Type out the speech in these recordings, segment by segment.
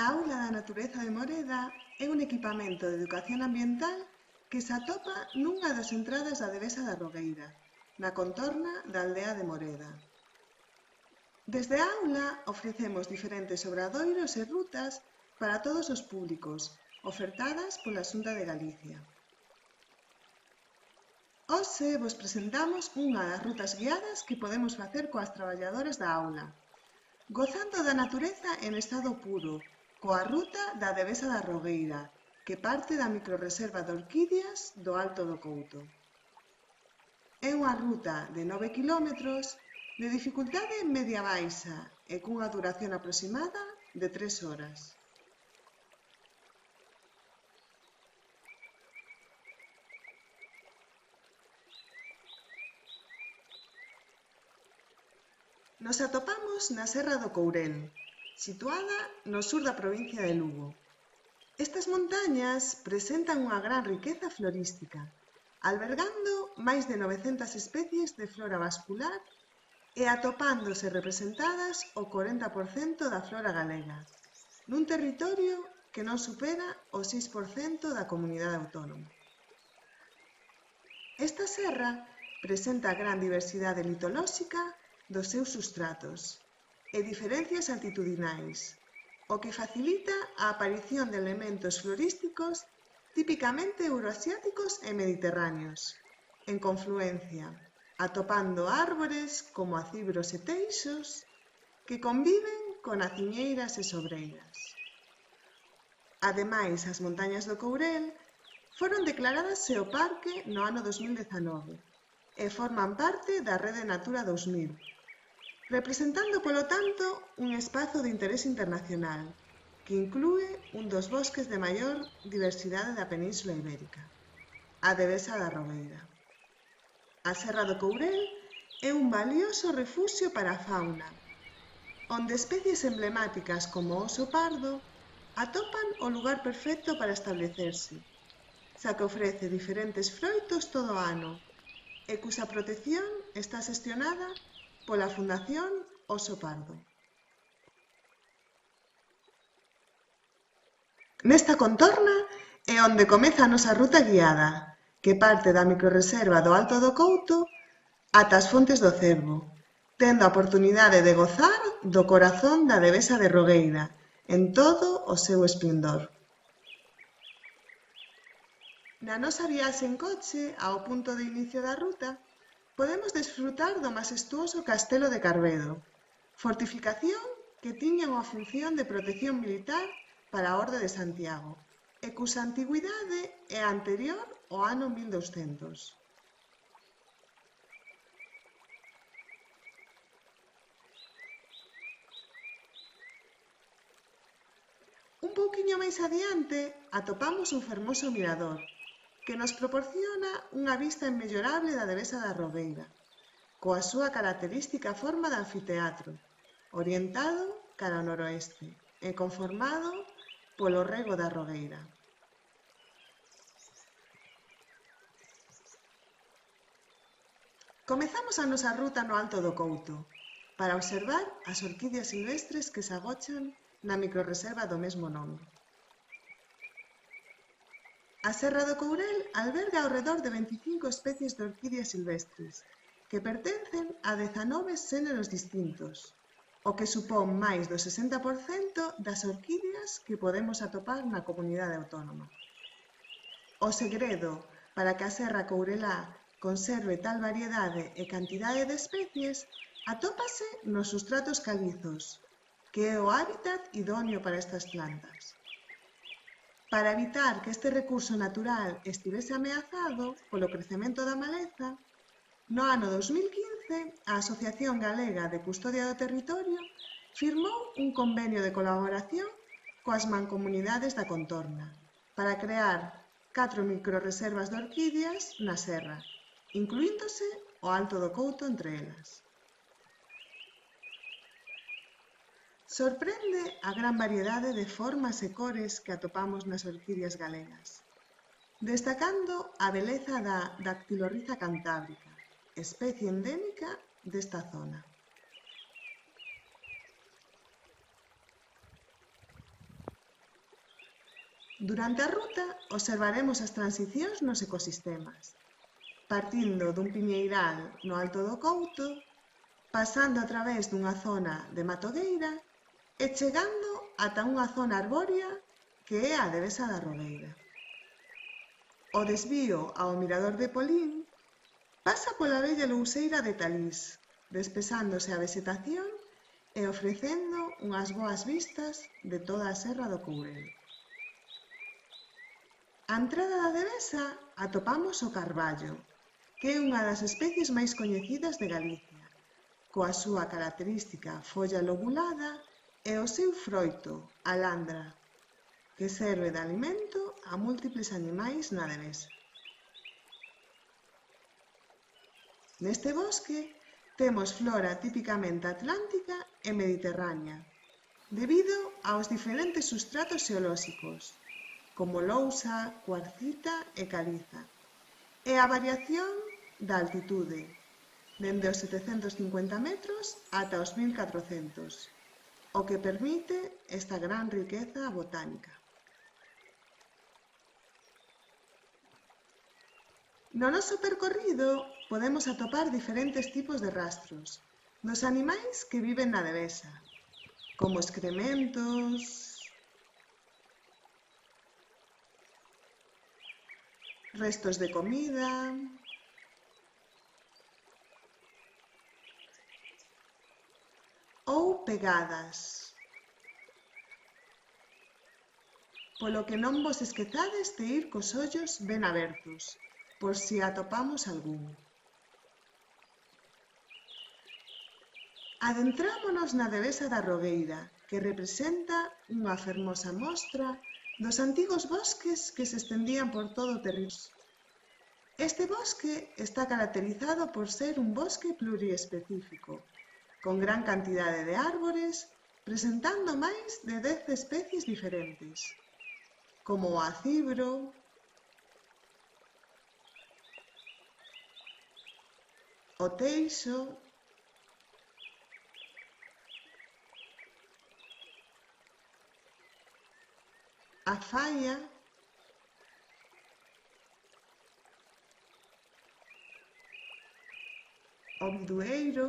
A Aula da Natureza de Moreda é un equipamento de educación ambiental que se atopa nunha das entradas da Devesa da Rogueira, na contorna da aldea de Moreda. Desde a aula ofrecemos diferentes obradoiros e rutas para todos os públicos, ofertadas pola Xunta de Galicia. Hoxe vos presentamos unha das rutas guiadas que podemos facer coas traballadoras da aula, gozando da natureza en estado puro, coa ruta da Devesa da Rogueira, que parte da microrreserva de orquídeas do Alto do Couto. É unha ruta de 9 km de dificultade media baixa e cunha duración aproximada de 3 horas. Nos atopamos na Serra do Courel, situada no sur da provincia de Lugo. Estas montañas presentan unha gran riqueza florística, albergando máis de 900 especies de flora vascular e atopándose representadas o 40% da flora galega, nun territorio que non supera o 6% da comunidade autónoma. Esta serra presenta gran diversidade litolóxica dos seus substratos e diferencias altitudinais, o que facilita a aparición de elementos florísticos típicamente euroasiáticos e mediterráneos, en confluencia, atopando árbores como acibros e teixos que conviven con aciñeiras e sobreiras. Ademais, as montañas do Courel foron declaradas Xeoparque no ano 2019 e forman parte da Rede Natura 2000, representando, polo tanto, un espazo de interés internacional que inclúe un dos bosques de maior diversidade da Península Ibérica, a Devesa da Rogueira. A Serra do Courel é un valioso refuxio para a fauna, onde especies emblemáticas como o oso pardo atopan o lugar perfecto para establecerse, xa que ofrece diferentes froitos todo o ano e cuxa protección está xestionada pola Fundación Oso Pardo. Nesta contorna é onde comeza a nosa ruta guiada, que parte da microrreserva do Alto do Couto ata as Fontes do Cervo, tendo a oportunidade de gozar do corazón da Devesa de Rogueira en todo o seu esplendor. Na nosa viaxe en coche ao punto de inicio da ruta, podemos desfrutar do majestuoso Castelo de Carvedo, fortificación que tiña unha función de protección militar para a Orde de Santiago e cuxa antigüidade é anterior ao ano 1200. Un pouquiño máis adiante atopamos un fermoso mirador que nos proporciona unha vista inmellorable da Devesa da Rogueira, coa súa característica forma de anfiteatro, orientado cara ao noroeste e conformado polo rego da Rogueira. Comezamos a nosa ruta no Alto do Couto para observar as orquídeas silvestres que se agochan na microrreserva do mesmo nome. A Serra do Courel alberga ao redor de 25 especies de orquídeas silvestres que pertencen a 19 xéneros distintos, o que supón máis do 60% das orquídeas que podemos atopar na comunidade autónoma. O segredo para que a Serra Courelá conserve tal variedade e cantidade de especies atópase nos substratos calizos, que é o hábitat idóneo para estas plantas. Para evitar que este recurso natural estivese ameazado polo crecemento da maleza, no ano 2015 a Asociación Galega de Custodia do Territorio firmou un convenio de colaboración coas mancomunidades da contorna para crear 4 microrreservas de orquídeas na serra, incluíndose o Alto do Couto entre elas. Sorprende a gran variedade de formas e cores que atopamos nas orquídeas galegas, destacando a beleza da Dactylorhiza cantábrica, especie endémica desta zona. Durante a ruta observaremos as transicións nos ecosistemas, partindo dun piñeiral no alto do Couto, pasando a través dunha zona de matogueira e chegando ata unha zona arbórea que é a Devesa da Rogueira. O desvío ao Mirador de Polín pasa pola bella louseira de Talís, despesándose a vegetación e ofrecendo unhas boas vistas de toda a Serra do Courel. Á entrada da Devesa atopamos o carballo, que é unha das especies máis coñecidas de Galicia, coa súa característica folla lobulada e o seu froito, a landra, que serve de alimento a múltiples animais na Devesa. Neste bosque temos flora típicamente atlántica e mediterránea, debido aos diferentes sustratos xeolóxicos, como lousa, cuarcita e caliza, e a variación da altitude, dende os 750 metros ata os 1400, o que permite esta gran riqueza botánica. No noso percorrido podemos atopar diferentes tipos de rastros dos animais que viven na Devesa, como excrementos, restos de comida, ou pegadas, polo que non vos esquezades de ir cos ollos ben abertos, por si atopamos algún. Adentrámonos na Devesa da Rogueira, que representa unha fermosa mostra dos antigos bosques que se estendían por todo o territorio. Este bosque está caracterizado por ser un bosque pluriespecífico, con gran cantidade de árbores, presentando máis de 10 especies diferentes, como o acibro, o teixo, a faia, o bidueiro,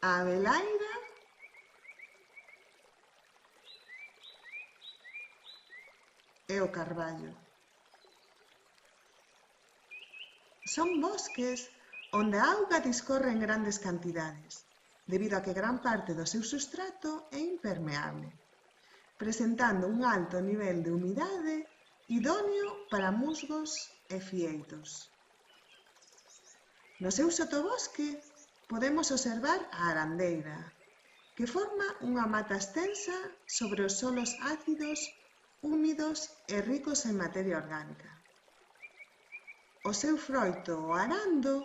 a abelaira e o carballo. Son bosques onde a auga discorre en grandes cantidades, debido a que gran parte do seu substrato é impermeable, presentando un alto nivel de humidade idóneo para musgos e fieitos. No seu sotobosque podemos observar a arandeira, que forma unha mata extensa sobre os solos ácidos, húmidos e ricos en materia orgánica. O seu froito, o arando,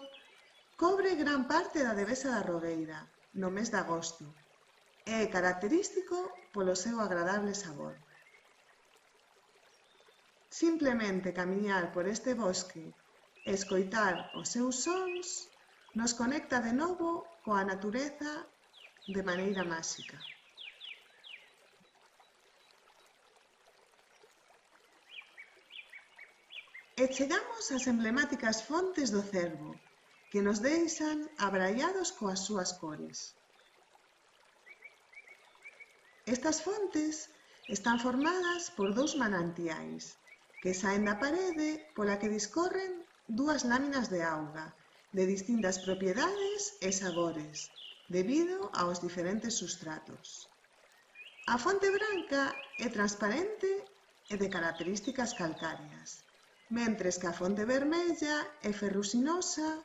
cobre gran parte da Devesa da Rogueira no mes de agosto e é característico polo seu agradable sabor. Simplemente camiñar por este bosque e escoitar os seus sons nos conecta de novo coa natureza de maneira máxica. E chegamos ás emblemáticas fontes do Cervo, que nos deixan abraiados coas súas cores. Estas fontes están formadas por dous manantiais, que saen da parede pola que discorren dúas láminas de auga, de distintas propiedades e sabores, debido aos diferentes sustratos. A fonte branca é transparente e de características calcáreas, mentres que a fonte vermella é ferrusinosa,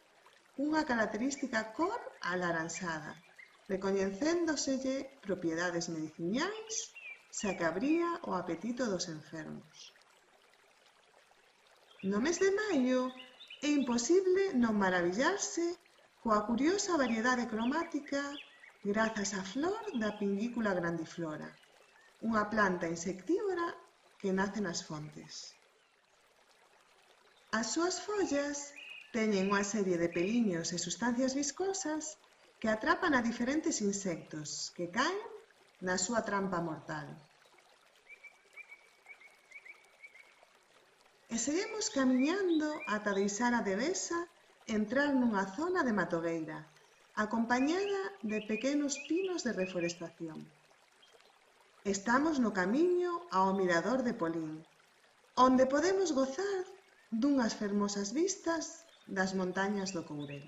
unha característica cor alaranxada, recoñecéndoselle propiedades mediciñais, xa que abría o apetito dos enfermos. No mes de maio é imposible non maravillarse coa curiosa variedade cromática grazas á flor da Pinguícula grandiflora, unha planta insectívora que nace nas fontes. As súas follas teñen unha serie de peliños e sustancias viscosas que atrapan a diferentes insectos que caen na súa trampa mortal. E seguimos camiñando ata deixar a devesa entrar nunha zona de matogueira, acompañada de pequenos pinos de reforestación. Estamos no camiño ao mirador de Polín, onde podemos gozar dunhas fermosas vistas das montañas do Courel.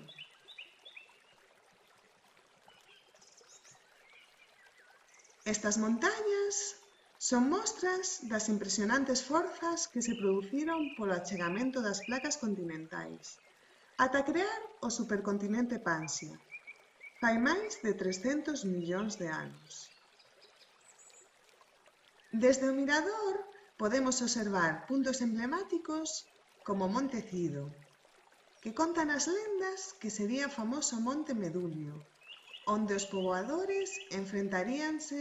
Estas montañas son mostras das impresionantes forzas que se produciron polo achegamento das placas continentais ata crear o supercontinente Pansia, fai máis de 300 millóns de anos. Desde o mirador podemos observar puntos emblemáticos como Monte Cido, que contan as lendas que sería o famoso Monte Medulio, onde os poboadores enfrentaríanse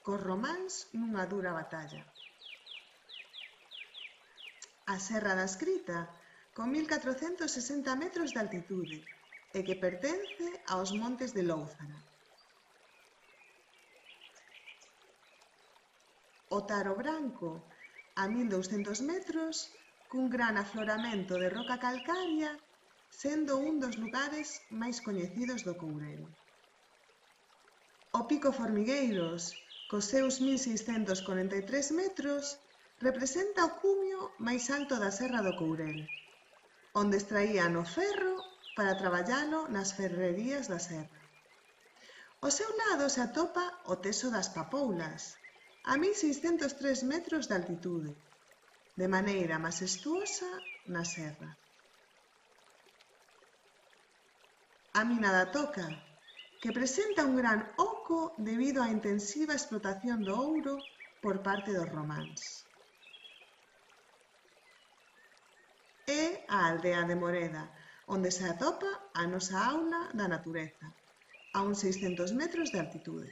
cos románs nunha dura batalla. A Serra da Escrita, con 1460 metros de altitude, e que pertence aos montes de Lóuzara. O Taro Branco, a 1200 metros, cun gran afloramento de roca calcaria, sendo un dos lugares máis coñecidos do Courel. O Pico Formigueiros, cos seus 1643 metros, representa o cumio máis alto da Serra do Courel, onde extraían o ferro para traballalo nas ferrerías da serra. Ao seu lado se atopa o Teso das Papoulas, a 1603 metros de altitude, de maneira majestuosa na serra. A mina da Toca, que presenta un gran oco debido á intensiva explotación do ouro por parte dos románs. E a aldea de Moreda, onde se atopa a nosa aula da natureza, a uns 600 metros de altitude.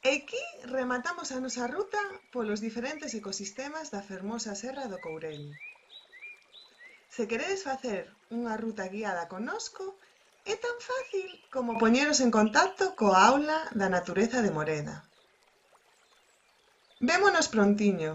E aquí rematamos a nosa ruta polos diferentes ecosistemas da fermosa Serra do Courel. Se queredes facer unha ruta guiada connosco, é tan fácil como poñeros en contacto coa aula da natureza de Moreda. Vémonos prontiño!